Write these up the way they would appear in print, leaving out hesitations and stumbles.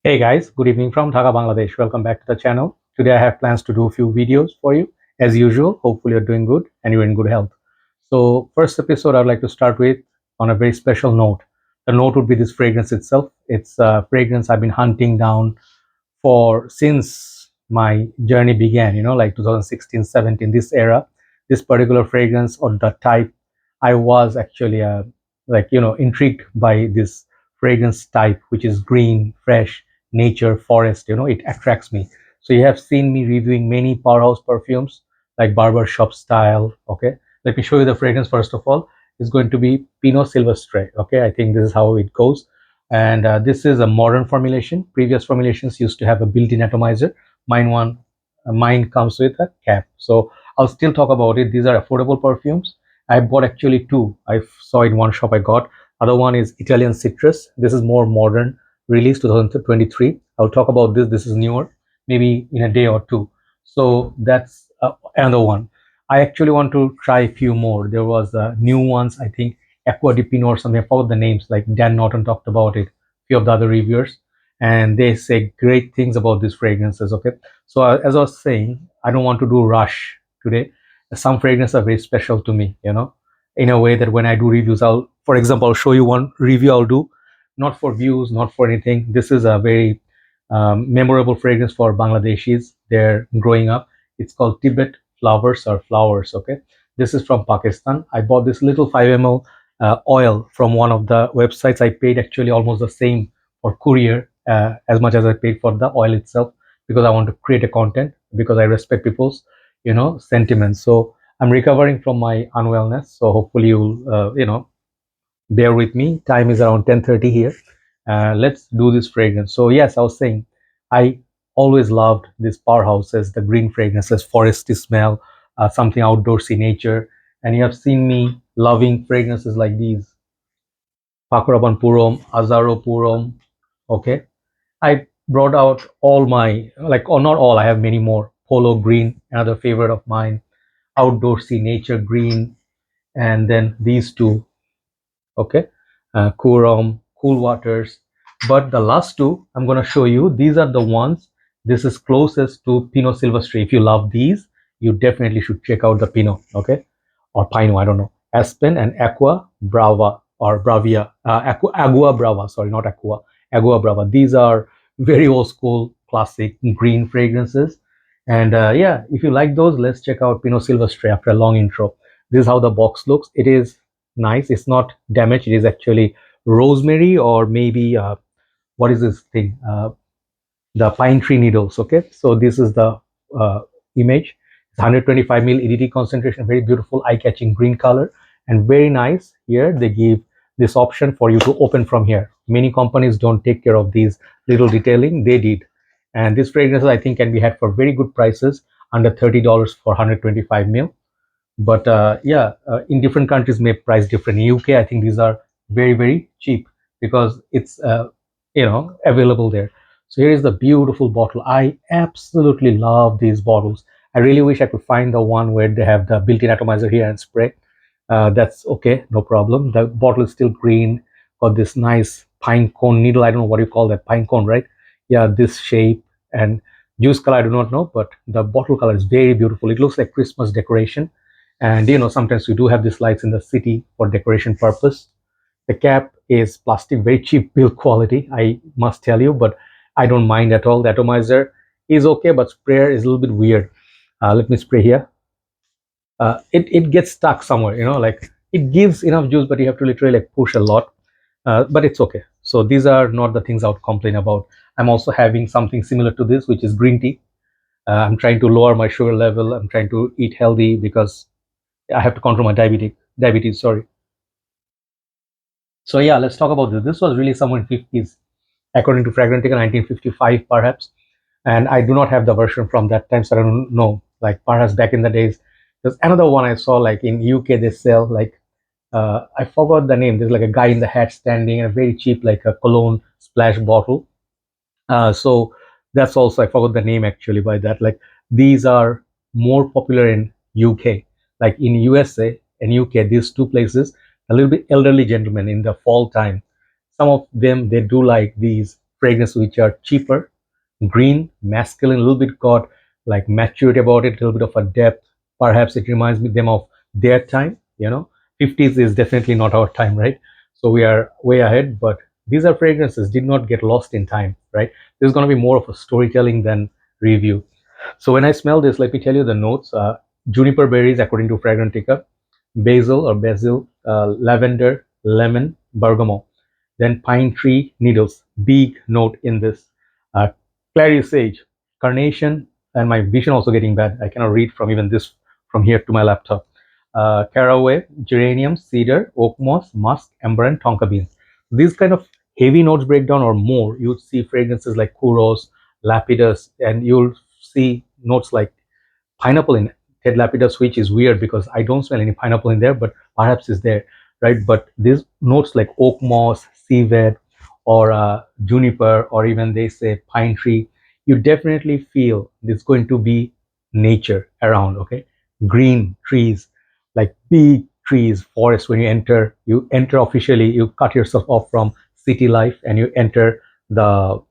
Hey guys, good evening from Dhaka, Bangladesh. Welcome back to the channel. Today I have plans to do a few videos for you. As usual, hopefully you're doing good and you're in good health. So first episode I'd like to start with on a very special note. The note would be this fragrance itself. It's a fragrance I've been hunting down for since my journey began, like 2016, 17, this era. This particular fragrance or the type, I was actually intrigued by this fragrance type, which is green, fresh, nature, forest. It attracts me. So you have seen me reviewing many powerhouse perfumes like barber shop style. Okay, let me show you the fragrance first of all. It's going to be Pino Silvestre. Okay, I think this is how it goes. And this is a modern formulation. Previous formulations used to have a built-in atomizer. Mine comes with a cap. So I'll still talk about it. These are affordable perfumes. I bought actually two. I saw in one shop I got. Other one is Italian Citrus. This is more modern, released 2023. I'll talk about this. This is newer, maybe in a day or two. So that's another one. I actually want to try a few more. There was new ones, I think Aqua di Pino or something. I forgot the names. Like Dan Norton talked about it. Few of the other reviewers, and they say great things about these fragrances. Okay, so as I was saying, I don't want to do rush today. Some fragrances are very special to me. In a way that when I do reviews, for example, I'll show you one review I'll do, not for views, not for anything. This is a very memorable fragrance for Bangladeshis. They're growing up. It's called Tibet Flowers or Flowers. Okay, this is from Pakistan. I bought this little 5 ml oil from one of the websites. I paid actually almost the same for courier as much as I paid for the oil itself, because I want to create a content, because I respect people's sentiments. So I'm recovering from my unwellness. So hopefully you'll bear with me. Time is around 10:30 here. Let's do this fragrance. So yes, I was saying I always loved these powerhouses, the green fragrances, foresty smell, something outdoorsy nature. And you have seen me loving fragrances like these, Pakuraban Purom, Azaro Purom. Okay, I brought out all my, like, or not all, I have many more. Polo Green, another favorite of mine, outdoorsy nature green, and then these two. Okay, Kurom, Cool Waters. But the last two I'm going to show you, these are the ones. This is closest to Pino Silvestre. If you love these, you definitely should check out the Pino. Okay, or Pino, I don't know. Aspen and Aqua Brava or Bravia, Agua Brava, sorry, not Aqua, Agua Brava. These are very old school classic green fragrances. And yeah, if you like those, let's check out Pino Silvestre after a long intro. This is how the box looks. It is nice. It's not damaged. It is actually rosemary, or maybe what is this thing? The pine tree needles. Okay, so this is the image. It's 125 ml EDT concentration, very beautiful, eye-catching green color, and very nice. Here they give this option for you to open from here. Many companies don't take care of these little detailing. They did, and this fragrance I think can be had for very good prices, under $30 for 125 ml. But yeah, in different countries may price different. In UK, I think these are very cheap, because it's available there. So here is the beautiful bottle. I absolutely love these bottles. I really wish I could find the one where they have the built-in atomizer here and spray. That's okay, no problem. The bottle is still green, got this nice pine cone needle. I don't know what you call that, pine cone, right? Yeah, this shape. And juice color I do not know, but the bottle color is very beautiful. It looks like Christmas decoration. And sometimes we do have these lights in the city for decoration purpose. The cap is plastic, very cheap build quality, I must tell you, but I don't mind at all. The atomizer is okay, but sprayer is a little bit weird. Let me spray here. It gets stuck somewhere, like it gives enough juice, but you have to literally like push a lot. But it's okay. So these are not the things I would complain about. I'm also having something similar to this, which is green tea. I'm trying to lower my sugar level. I'm trying to eat healthy, because I have to control my diabetes, sorry. So yeah, let's talk about this. This was really somewhere in 50s, according to Fragrantica, 1955 perhaps. And I do not have the version from that time, so I don't know. Like perhaps back in the days, there's another one I saw, like in UK they sell, like I forgot the name. There's like a guy in the hat standing, and a very cheap, like a cologne splash bottle. So that's also, I forgot the name actually by that. Like these are more popular in UK. Like in USA and UK, these two places, a little bit elderly gentlemen in the fall time, some of them, they do like these fragrances which are cheaper, green, masculine, a little bit got like maturity about it, a little bit of a depth. Perhaps it reminds me them of their time. 50s is definitely not our time, right? So we are way ahead, but these are fragrances did not get lost in time, right? This is going to be more of a storytelling than review. So when I smell this, let me tell you the notes. Juniper berries, according to Fragrantica, basil, lavender, lemon, bergamot. Then pine tree needles, big note in this. Uh, clary sage, carnation, and my vision also getting bad. I cannot read from even this from here to my laptop. Caraway, geranium, cedar, oak moss, musk, amber, and tonka beans. These kind of heavy notes breakdown or more, you would see fragrances like Kuros, Lapidus, and you'll see notes like pineapple in Ted Lapidus, which is weird because I don't smell any pineapple in there, but perhaps it's there, right? But these notes like oak moss, civet, or juniper, or even they say pine tree, you definitely feel there's going to be nature around, okay? Green trees, like big trees, forest. When you enter officially, you cut yourself off from city life and you enter the,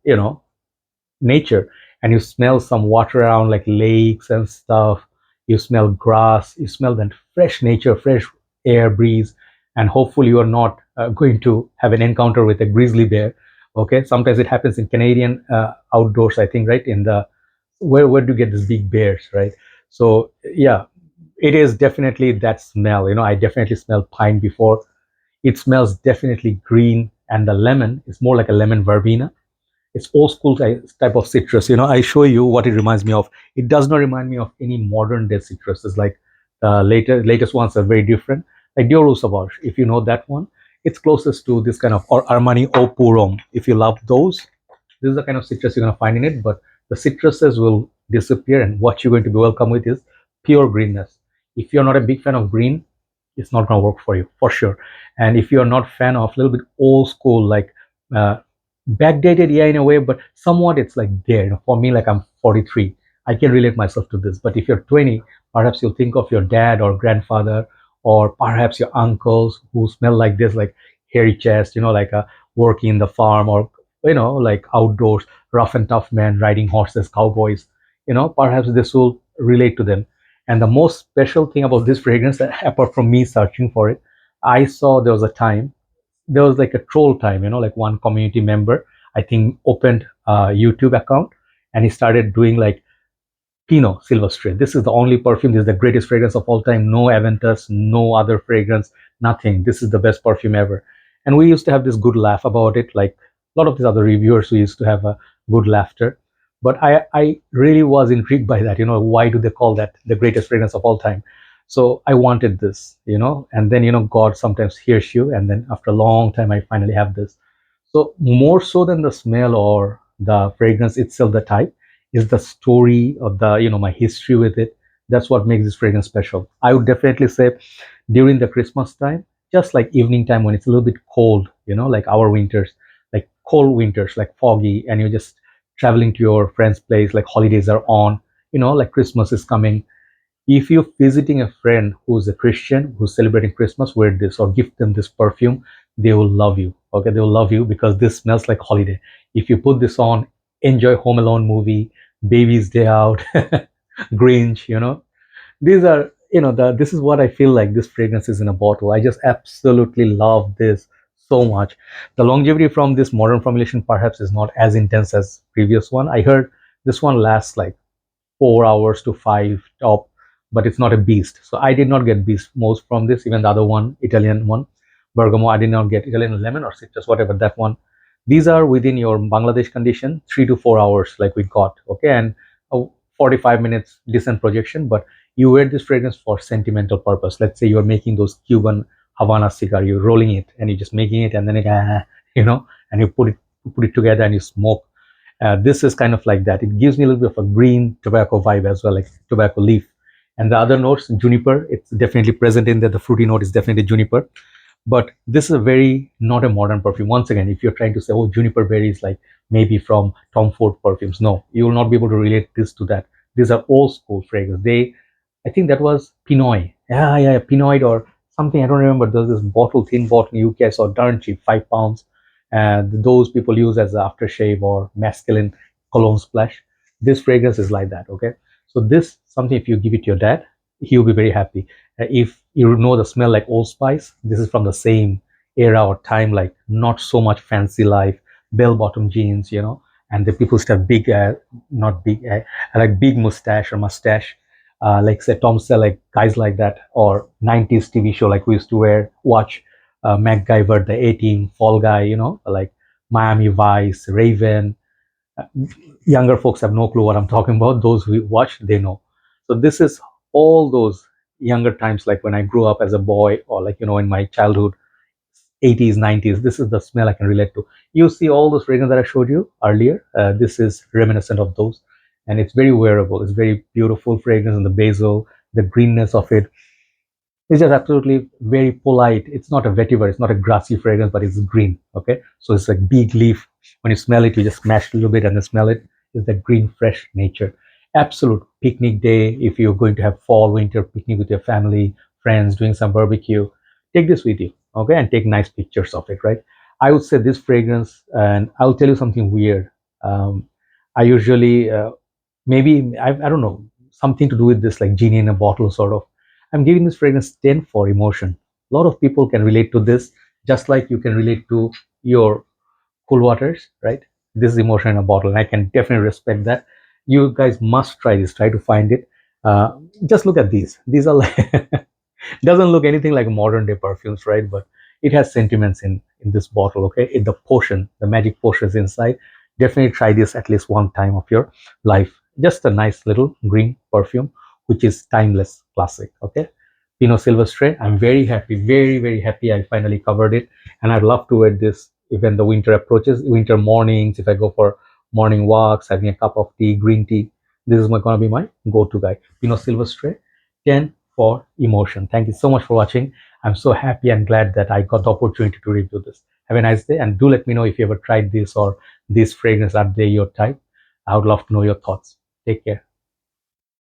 nature, and you smell some water around like lakes and stuff. You smell grass, you smell that fresh nature, fresh air breeze, and hopefully you are not going to have an encounter with a grizzly bear. Okay, sometimes it happens in Canadian outdoors, I think, right? In the where do you get these big bears, right? So yeah, it is definitely that smell. I definitely smell pine before. It smells definitely green, and the lemon is more like a lemon verbena. It's old school type of citrus. I show you what it reminds me of. It does not remind me of any modern day citruses. Like latest ones are very different. Like Dior Sauvage, if you know that one, it's closest to this kind of, or Armani Au Purom. If you love those, this is the kind of citrus you're going to find in it. But the citruses will disappear, and what you're going to be welcome with is pure greenness. If you're not a big fan of green, it's not going to work for you for sure. And if you're not fan of a little bit old school, like uh, backdated, yeah, in a way, but somewhat it's like there. For me, like I'm 43, I can relate myself to this. But if you're 20, perhaps you'll think of your dad or grandfather, or perhaps your uncles who smell like this, like hairy chest, like a working in the farm, or like outdoors, rough and tough men riding horses, cowboys. Perhaps this will relate to them. And the most special thing about this fragrance, apart from me searching for it, I saw there was like a troll time, like one community member, I think, opened a YouTube account, and he started doing like Pino Silvestre. This is the only perfume. This is the greatest fragrance of all time. No Aventus, no other fragrance, nothing. This is the best perfume ever. And we used to have this good laugh about it. Like a lot of these other reviewers, we used to have a good laughter. But I really was intrigued by that. Why do they call that the greatest fragrance of all time? So I wanted this, and then, God sometimes hears you. And then after a long time, I finally have this. So more so than the smell or the fragrance itself, the type, is the story of the my history with it. That's what makes this fragrance special. I would definitely say during the Christmas time, just like evening time when it's a little bit cold, like our winters, like cold winters, like foggy, and you're just traveling to your friend's place, like holidays are on, like Christmas is coming. If you're visiting a friend who's a Christian who's celebrating Christmas, wear this or gift them this perfume. They will love you. Okay, they will love you because this smells like holiday. If you put this on, enjoy Home Alone movie, Baby's Day Out, Grinch. These are, this is what I feel like this fragrance is in a bottle. I just absolutely love this so much. The longevity from this modern formulation perhaps is not as intense as previous one. I heard this one lasts like 4 hours to five top, but it's not a beast. So I did not get beast most from this. Even the other one, Italian one, Bergamo, I did not get Italian lemon or citrus, whatever that one. These are within your Bangladesh condition, 3 to 4 hours, like we got, okay, and 45 minutes decent projection. But you wear this fragrance for sentimental purpose. Let's say you're making those Cuban Havana cigar, you're rolling it and you're just making it, and then and you put it together and you smoke. This is kind of like that. It gives me a little bit of a green tobacco vibe as well, like tobacco leaf. And the other notes, juniper, it's definitely present in there. The fruity note is definitely juniper. But this is a very not a modern perfume. Once again, if you're trying to say, oh, juniper berries, like maybe from Tom Ford perfumes, no, you will not be able to relate this to that. These are old school fragrances. I think that was Pinoy. Yeah, Pinoy or something. I don't remember. There's this bottle, thin bottle in UK. I saw darn cheap, £5. and those people use as aftershave or masculine cologne splash. This fragrance is like that. Okay, so this something, if you give it to your dad, he'll be very happy. If you know the smell like Old Spice, this is from the same era or time, like not so much fancy life, bell bottom jeans, and the people used to have big, not big, like big mustache, like say Tom Selleck, guys like that, or 90s TV show like we used to watch MacGyver, the 18, Fall Guy, like Miami Vice, Raven. Uh, Younger folks have no clue what I'm talking about. Those who watch, they know. So this is all those younger times, like when I grew up as a boy, or like in my childhood, 80s, 90s. This is the smell I can relate to. You see all those fragrances that I showed you earlier. This is reminiscent of those, and it's very wearable. It's very beautiful fragrance, and the basil, the greenness of it, it's just absolutely very polite. It's not a vetiver, it's not a grassy fragrance, but it's green. Okay, so it's like big leaf. When you smell it, you just smash a little bit and then smell it. It's that green, fresh nature. Absolute picnic day. If you're going to have fall, winter picnic with your family, friends, doing some barbecue, take this with you. Okay, and take nice pictures of it. Right. I would say this fragrance, and I'll tell you something weird. I usually maybe I don't know, something to do with this, like genie in a bottle sort of. I'm giving this fragrance 10 for emotion. A lot of people can relate to this, just like you can relate to your cool waters, right? This is emotion in a bottle, and I can definitely respect that. You guys must try this. Try to find it. Just look at these. These are like doesn't look anything like modern day perfumes, right? But it has sentiments in this bottle. Okay, the potion, the magic potion is inside. Definitely try this at least one time of your life. Just a nice little green perfume, which is timeless classic. Okay, Pino Silvestre. I'm very happy, very very happy. I finally covered it, and I'd love to wear this even the winter approaches. Winter mornings, if I go for morning walks, having a cup of tea, green tea. This is gonna be my go-to guy. Pino Silvestre, 10 for emotion. Thank you so much for watching. I'm so happy and glad that I got the opportunity to review this. Have a nice day, and do let me know if you ever tried this or this fragrance. Are they your type? I would love to know your thoughts. Take care.